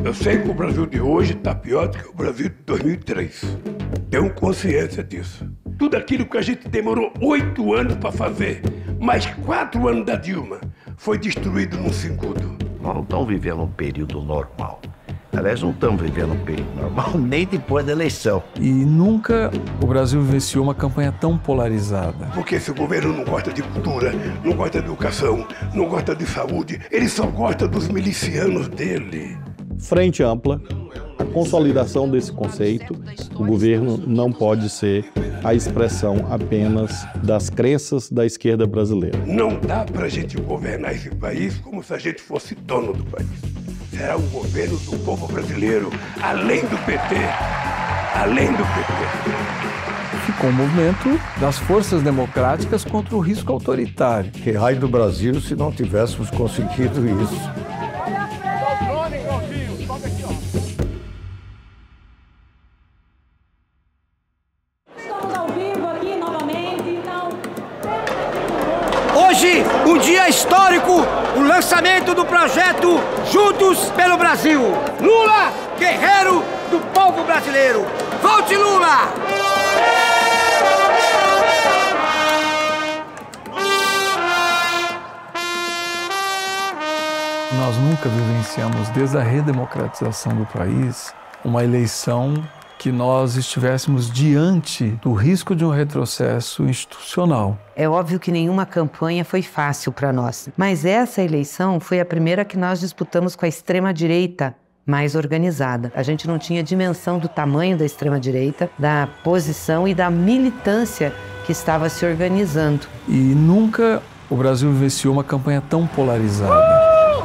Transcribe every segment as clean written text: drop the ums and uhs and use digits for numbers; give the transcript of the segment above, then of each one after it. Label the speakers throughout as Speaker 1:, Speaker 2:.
Speaker 1: Eu sei que o Brasil de hoje está pior do que o Brasil de 2003. Tenho consciência disso. Tudo aquilo que a gente demorou 8 anos para fazer, mais 4 anos da Dilma, foi destruído num segundo.
Speaker 2: Nós não estamos vivendo um período normal. Aliás, não estamos vivendo um período normal nem depois da eleição.
Speaker 3: E nunca o Brasil vivenciou uma campanha tão polarizada.
Speaker 1: Porque esse governo não gosta de cultura, não gosta de educação, não gosta de saúde, ele só gosta dos milicianos dele.
Speaker 4: Frente ampla, a consolidação desse conceito, o governo não pode ser a expressão apenas das crenças da esquerda brasileira.
Speaker 1: Não dá pra gente governar esse país como se a gente fosse dono do país. Será um governo do povo brasileiro, além do PT. Além do PT.
Speaker 3: Ficou um movimento das forças democráticas contra o risco autoritário.
Speaker 5: Que raio do Brasil se não tivéssemos conseguido isso?
Speaker 6: Hoje, um dia histórico, o lançamento do projeto Juntos pelo Brasil. Lula, guerreiro do povo brasileiro. Volte, Lula!
Speaker 3: Nós nunca vivenciamos, desde a redemocratização do país, uma eleição que nós estivéssemos diante do risco de um retrocesso institucional.
Speaker 7: É óbvio que nenhuma campanha foi fácil para nós, mas essa eleição foi a primeira que nós disputamos com a extrema-direita mais organizada. A gente não tinha dimensão do tamanho da extrema-direita, da posição e da militância que estava se organizando.
Speaker 3: E nunca o Brasil vivenciou uma campanha tão polarizada.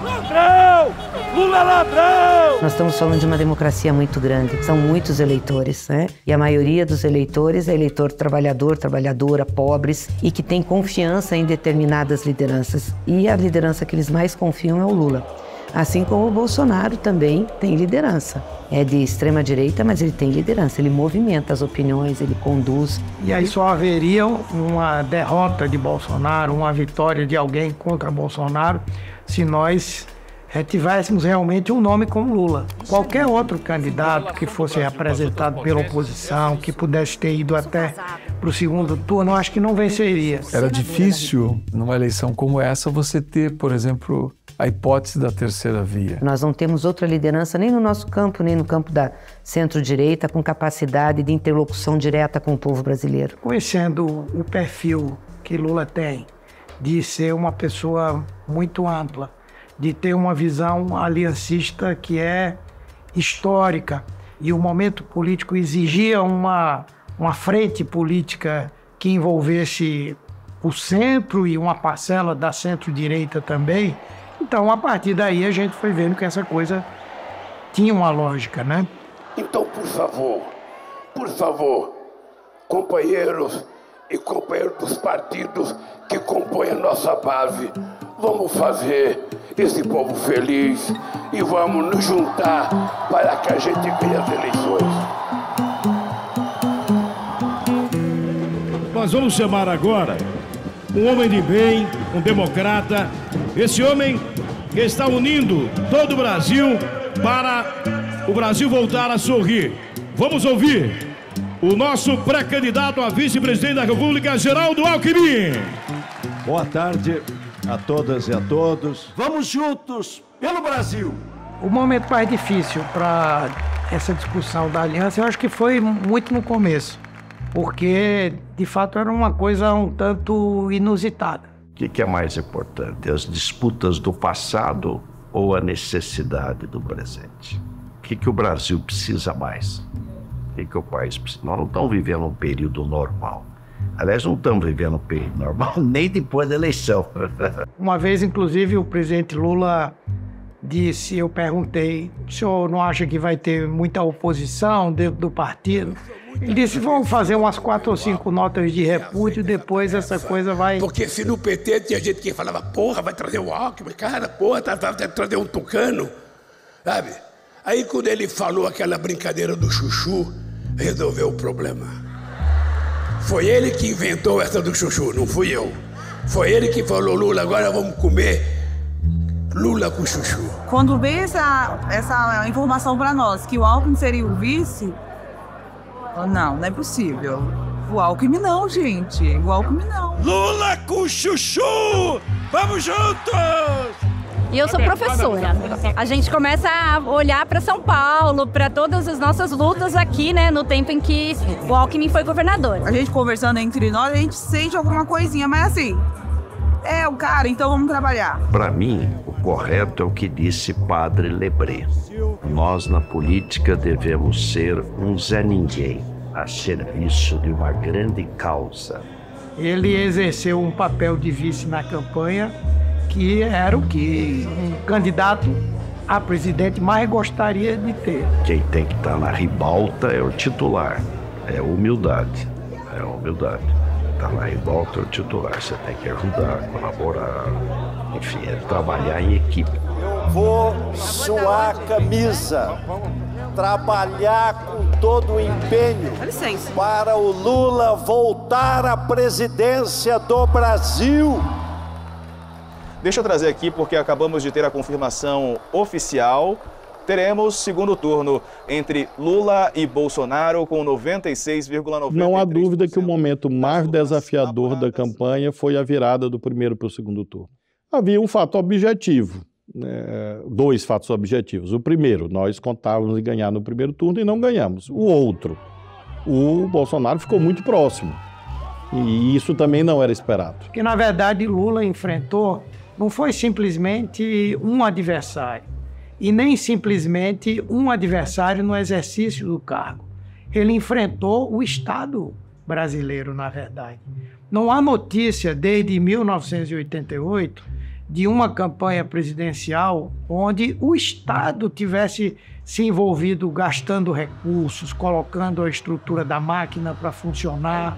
Speaker 6: Ladrão! Lula ladrão!
Speaker 7: Nós estamos falando de uma democracia muito grande, são muitos eleitores, né? E a maioria dos eleitores é eleitor trabalhador, trabalhadora, pobres e que tem confiança em determinadas lideranças. E a liderança que eles mais confiam é o Lula. Assim como o Bolsonaro também tem liderança. É de extrema direita, mas ele tem liderança, ele movimenta as opiniões, ele conduz.
Speaker 8: E aí só haveria uma derrota de Bolsonaro, uma vitória de alguém contra Bolsonaro, se nós tivéssemos realmente um nome como Lula. Qualquer outro candidato que fosse apresentado pela oposição, que pudesse ter ido até para o segundo turno, eu acho que não venceria.
Speaker 3: Era difícil, numa eleição como essa, você ter, por exemplo, a hipótese da terceira via.
Speaker 7: Nós não temos outra liderança nem no nosso campo, nem no campo da centro-direita, com capacidade de interlocução direta com o povo brasileiro.
Speaker 8: Conhecendo o perfil que Lula tem, de ser uma pessoa muito ampla, de ter uma visão aliancista que é histórica, e o momento político exigia uma frente política que envolvesse o centro e uma parcela da centro-direita também. Então, a partir daí, a gente foi vendo que essa coisa tinha uma lógica, né?
Speaker 1: Então, por favor, companheiros e companheiros dos partidos que compõem a nossa base, vamos fazer esse povo feliz e vamos nos juntar para que a gente ganhe as eleições.
Speaker 9: Nós vamos chamar agora um homem de bem, um democrata, esse homem que está unindo todo o Brasil para o Brasil voltar a sorrir. Vamos ouvir o nosso pré-candidato a vice-presidente da República, Geraldo Alckmin.
Speaker 5: Boa tarde a todas e a todos.
Speaker 6: Vamos juntos pelo Brasil.
Speaker 8: O momento mais difícil para essa discussão da aliança, eu acho que foi muito no começo, porque, de fato, era uma coisa um tanto inusitada.
Speaker 2: O que é mais importante, as disputas do passado ou a necessidade do presente? O que o Brasil precisa mais? O que o país precisa? Nós não estamos vivendo um período normal. Aliás, não estamos vivendo um período normal nem depois da eleição.
Speaker 8: Uma vez, inclusive, o presidente Lula disse, eu perguntei, o senhor não acha que vai ter muita oposição dentro do partido? Ele disse, vamos fazer umas 4 ou 5 notas de repúdio, depois essa coisa vai...
Speaker 1: Porque se no PT tinha gente que falava, porra, vai trazer o Alckmin, cara, porra, vai trazer um tucano, sabe? Aí quando ele falou aquela brincadeira do chuchu, resolveu o problema. Foi ele que inventou essa do chuchu, não fui eu. Foi ele que falou, Lula, agora vamos comer Lula com chuchu.
Speaker 10: Quando veio essa informação para nós que o Alckmin seria o vice, não é possível. O Alckmin não, gente. O Alckmin não.
Speaker 5: Lula com chuchu! Vamos juntos!
Speaker 11: E eu sou professora. A gente começa a olhar para São Paulo, para todas as nossas lutas aqui, né, no tempo em que o Alckmin foi governador.
Speaker 10: A gente conversando entre nós, a gente sente alguma coisinha, mas assim, é o cara, então vamos trabalhar.
Speaker 2: Para mim, o correto é o que disse Padre Lebré. Nós, na política, devemos ser um Zé Ninguém, a serviço de uma grande causa.
Speaker 8: Ele exerceu um papel de vice na campanha, que era o que um candidato a presidente mais gostaria de ter.
Speaker 2: Quem tem que estar na ribalta é o titular. É humildade. É humildade. Estar na ribalta é o titular. Você tem que ajudar, colaborar, enfim, é trabalhar em equipe.
Speaker 12: Eu vou suar a camisa, trabalhar com todo o empenho para o Lula voltar à presidência do Brasil.
Speaker 13: Deixa eu trazer aqui, porque acabamos de ter a confirmação oficial. Teremos segundo turno entre Lula e Bolsonaro com 96,93%.
Speaker 4: Não há dúvida que o momento mais desafiador da campanha foi a virada do primeiro para o segundo turno. Havia um fato objetivo, dois fatos objetivos. O primeiro, nós contávamos em ganhar no primeiro turno e não ganhamos. O outro, o Bolsonaro ficou muito próximo. E isso também não era esperado.
Speaker 8: Porque, na verdade, Lula enfrentou, não foi simplesmente um adversário, e nem simplesmente um adversário no exercício do cargo. Ele enfrentou o Estado brasileiro, na verdade. Não há notícia, desde 1988, de uma campanha presidencial onde o Estado tivesse se envolvido gastando recursos, colocando a estrutura da máquina para funcionar.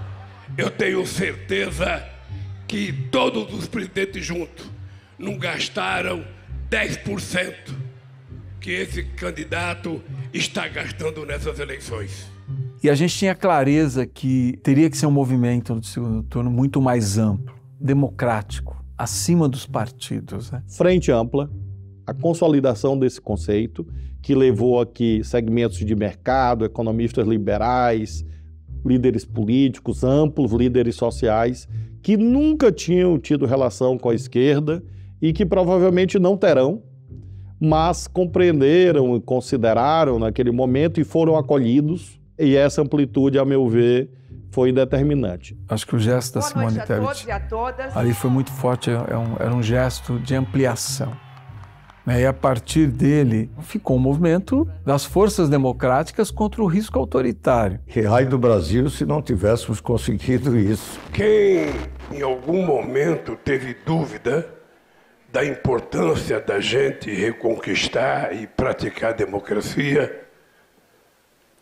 Speaker 1: Eu tenho certeza que todos os presidentes juntos não gastaram 10% que esse candidato está gastando nessas eleições.
Speaker 3: E a gente tinha clareza que teria que ser um movimento do segundo turno muito mais amplo, democrático, acima dos partidos, né?
Speaker 4: Frente ampla, a consolidação desse conceito, que levou aqui segmentos de mercado, economistas liberais, líderes políticos, amplos líderes sociais, que nunca tinham tido relação com a esquerda e que provavelmente não terão, mas compreenderam e consideraram naquele momento e foram acolhidos. E essa amplitude, a meu ver, foi determinante.
Speaker 3: Acho que o gesto da Simone Tebet ali foi muito forte, era um gesto de ampliação. E a partir dele ficou um movimento das forças democráticas contra o risco autoritário.
Speaker 14: Que raio do Brasil se não tivéssemos conseguido isso.
Speaker 1: Quem em algum momento teve dúvida da importância da gente reconquistar e praticar a democracia,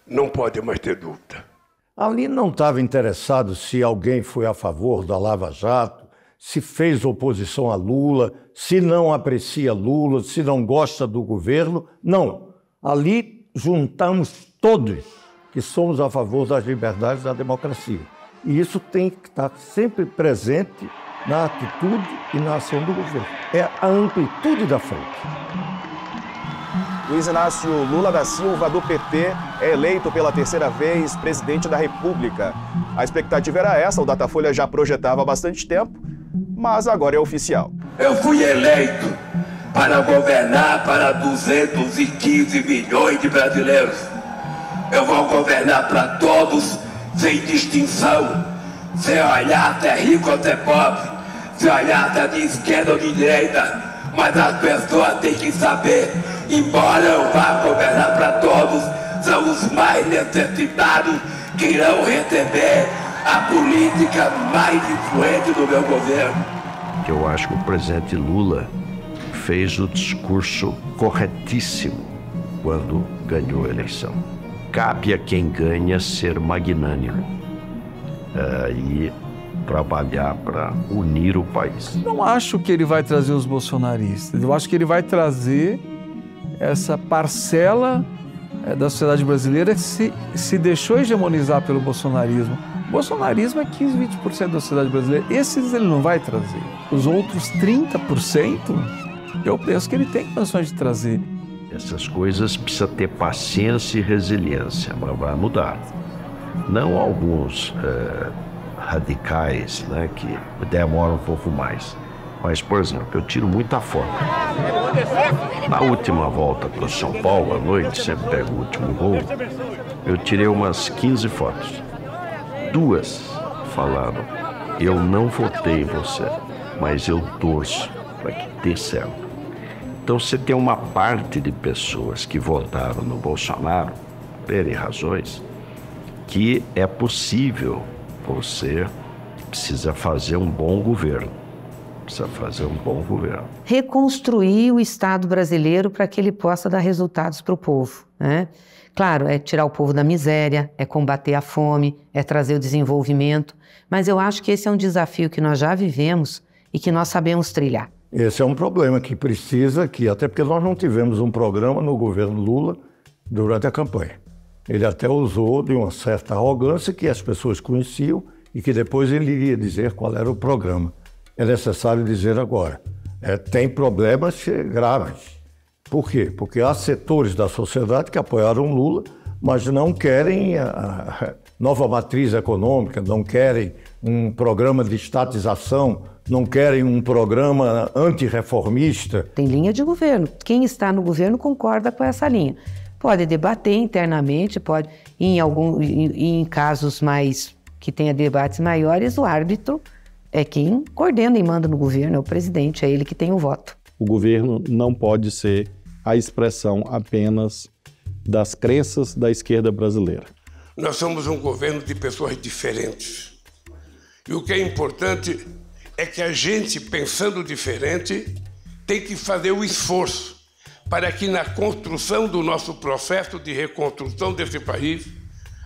Speaker 1: não pode mais ter dúvida.
Speaker 14: Ali não estava interessado se alguém foi a favor da Lava Jato, se fez oposição a Lula, se não aprecia Lula, se não gosta do governo. Não. Ali juntamos todos que somos a favor das liberdades e da democracia. E isso tem que estar sempre presente na atitude e na ação do governo. É a amplitude da frente.
Speaker 13: Luiz Inácio Lula da Silva, do PT, é eleito pela terceira vez presidente da República. A expectativa era essa, o Datafolha já projetava há bastante tempo, mas agora é oficial.
Speaker 1: Eu fui eleito para governar para 215 milhões de brasileiros. Eu vou governar para todos, sem distinção, sem olhar se é rico ou se é pobre, sem olhar se é de esquerda ou de direita, mas as pessoas têm que saber, embora eu vá governar para todos, são os mais necessitados que irão receber a política mais influente do meu governo.
Speaker 2: Eu acho que o presidente Lula fez o discurso corretíssimo quando ganhou a eleição. Cabe a quem ganha ser magnânimo e trabalhar para unir o país.
Speaker 3: Não acho que ele vai trazer os bolsonaristas. Eu acho que ele vai trazer essa parcela da sociedade brasileira que se deixou hegemonizar pelo bolsonarismo. O bolsonarismo é 15, 20% da sociedade brasileira. Esses ele não vai trazer. Os outros 30%, Eu penso que ele tem condições de trazer.
Speaker 2: Essas coisas precisa ter paciência e resiliência, mas vai mudar. Não alguns radicais, né, que demoram um pouco mais. Mas, por exemplo, eu tiro muita foto. Na última volta para o São Paulo, à noite, sempre pego o último gol, eu tirei umas 15 fotos. 2 falaram, eu não votei em você, mas eu torço para que dê certo. Então você tem uma parte de pessoas que votaram no Bolsonaro, por N razões, que é possível, você precisa fazer um bom governo. Precisa fazer um bom governo.
Speaker 7: Reconstruir o Estado brasileiro para que ele possa dar resultados para o povo, né? Claro, é tirar o povo da miséria, é combater a fome, é trazer o desenvolvimento, mas eu acho que esse é um desafio que nós já vivemos e que nós sabemos trilhar.
Speaker 14: Esse é um problema que precisa, até porque nós não tivemos um programa no governo Lula durante a campanha. Ele até usou de uma certa arrogância que as pessoas conheciam e que depois ele iria dizer qual era o programa. É necessário dizer agora, tem problemas graves. Por quê? Porque há setores da sociedade que apoiaram Lula, mas não querem a nova matriz econômica, não querem um programa de estatização, não querem um programa antirreformista.
Speaker 7: Tem linha de governo. Quem está no governo concorda com essa linha. Pode debater internamente, pode, em casos mais que tenha debates maiores, o árbitro é quem coordena e manda no governo, é o presidente, é ele que tem o voto.
Speaker 4: O governo não pode ser a expressão apenas das crenças da esquerda brasileira.
Speaker 1: Nós somos um governo de pessoas diferentes. E o que é importante é que a gente, pensando diferente, tem que fazer o esforço para que na construção do nosso processo de reconstrução desse país,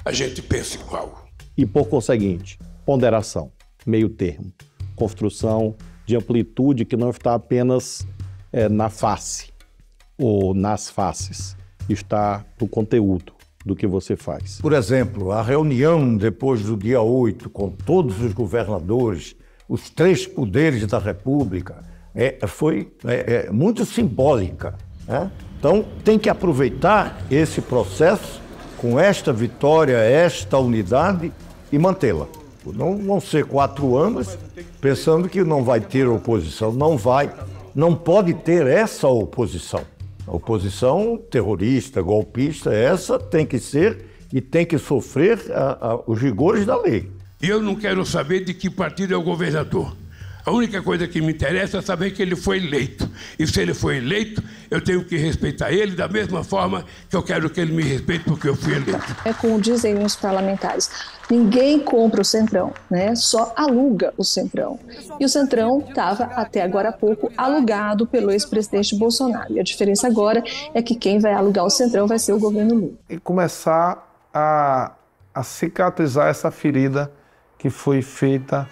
Speaker 1: a gente pense igual.
Speaker 4: E por conseguinte, ponderação, meio termo, construção de amplitude que não está apenas na face ou nas faces, está no conteúdo do que você faz.
Speaker 14: Por exemplo, a reunião depois do dia 8 com todos os governadores, os 3 poderes da República, foi muito simbólica, né? Então tem que aproveitar esse processo com esta vitória, esta unidade e mantê-la. Não vão ser 4 anos pensando que não vai ter oposição, não pode ter essa oposição. A oposição terrorista, golpista, essa tem que ser e tem que sofrer os rigores da lei.
Speaker 1: E eu não quero saber de que partido é o governador. A única coisa que me interessa é saber que ele foi eleito. E se ele foi eleito, eu tenho que respeitar ele da mesma forma que eu quero que ele me respeite porque eu fui eleito.
Speaker 15: É como dizem os parlamentares, ninguém compra o Centrão, né? Só aluga o Centrão. E o Centrão estava, até agora há pouco, alugado pelo ex-presidente Bolsonaro. E a diferença agora é que quem vai alugar o Centrão vai ser o governo Lula.
Speaker 16: E começar a cicatrizar essa ferida que foi feita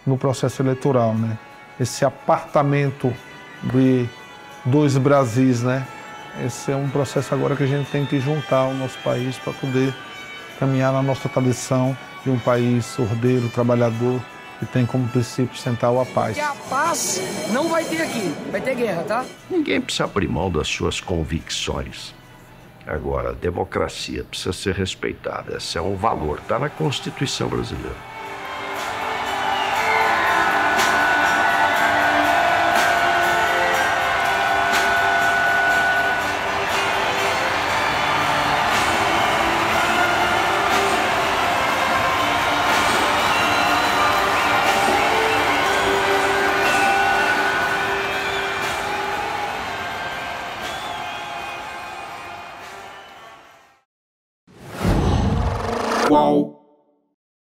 Speaker 16: no processo eleitoral, né? Esse apartamento de 2 Brasis, né? Esse é um processo agora que a gente tem que juntar o nosso país para poder caminhar na nossa tradição de um país ordeiro, trabalhador, que tem como princípio central a paz.
Speaker 6: E a paz não vai ter aqui, vai ter guerra, tá?
Speaker 2: Ninguém precisa abrir mão das suas convicções. Agora, a democracia precisa ser respeitada. Esse é um valor, está na Constituição brasileira.
Speaker 17: Qual